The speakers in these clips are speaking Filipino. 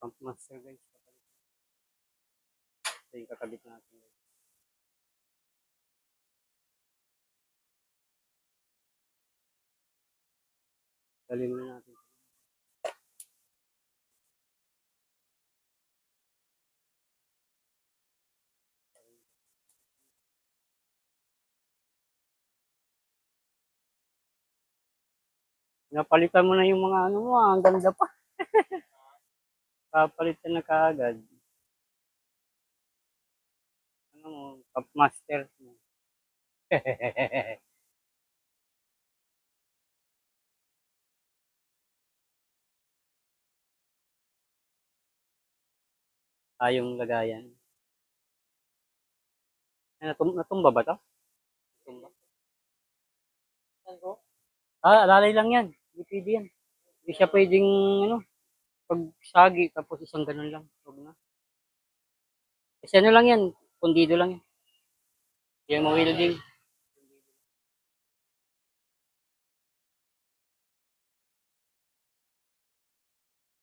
Pump master guys. Ito yung kakabit natin guys. Dalhin na natin. Napalitan mo na yung mga ano mo, ang ganda pa. Papalitan na kaagad. Ano mo, Pump master. Tayong lagayan. Natumba ba to? Natumba. Alalay lang yan. Hindi pwede yan. Hindi siya pwedeng, ano, pagsagi, tapos isang ganun lang. Huwag na. Kasi ano lang yan, pundido lang yan. Yan mo welding.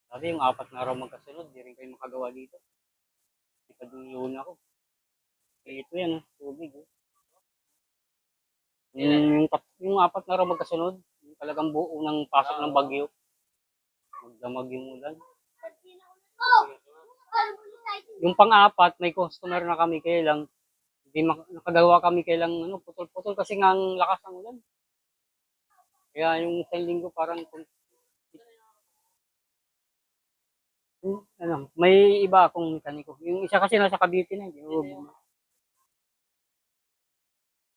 Sabi yung 4 na araw magkasunod, di rin kayo makagawa dito. Ipaduyon ako. Eh, ito yan, tubig. Yung 4 na araw magkasunod, yung talagang buo ng pasok ng bagyo. Magdamag yung ulan. Yung pang-4, may customer na kami, kaya lang, hindi nakagawa kami, kaya lang, ano, putol-putol kasi nga ang lakas ng ulan. Kaya yung isang linggo parang, ano, may iba akong mekaniko. Yung isa kasi nasa Cavite na,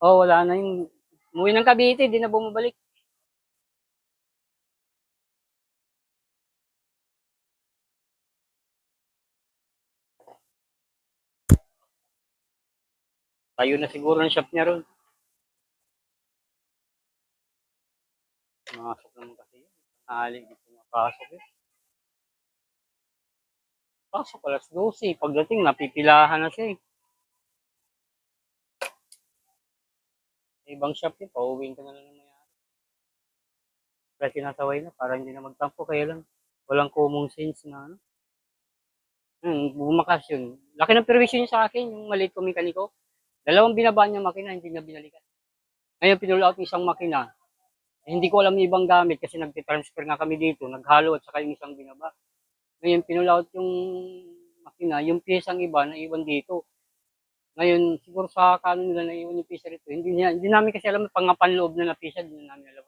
wala na yung, umuwi ng Cavite, di na bumabalik. Tayo na siguro ng shop niya ron. Masok naman kasi yun. Nahaling dito mapasok eh. Pasok alas 12. Pagdating, napipilahan na siya eh. Ibang shop yun, pauwiin ka na lang ng mayari. Kaya sinasaway na, para hindi na magtampo. Kaya lang, walang common sense na ano. Bumakas yun. Laki ng perwisyo niya sa akin, yung maliit ko mekaniko. 2 binaba niya makina, hindi niya binalikan. Ngayon, pinull out isang makina. Hindi ko alam yung ibang gamit kasi nagtitransfer nga kami dito. Naghalo at saka yung isang binaba. Ngayon, pinull out yung makina. Yung piyesang iba, naiwan dito. Ngayon, siguro sa kanon nila naiwan yung piyesa rito. Hindi namin kasi alam, pangapanloob na piyesa, hindi namin alam.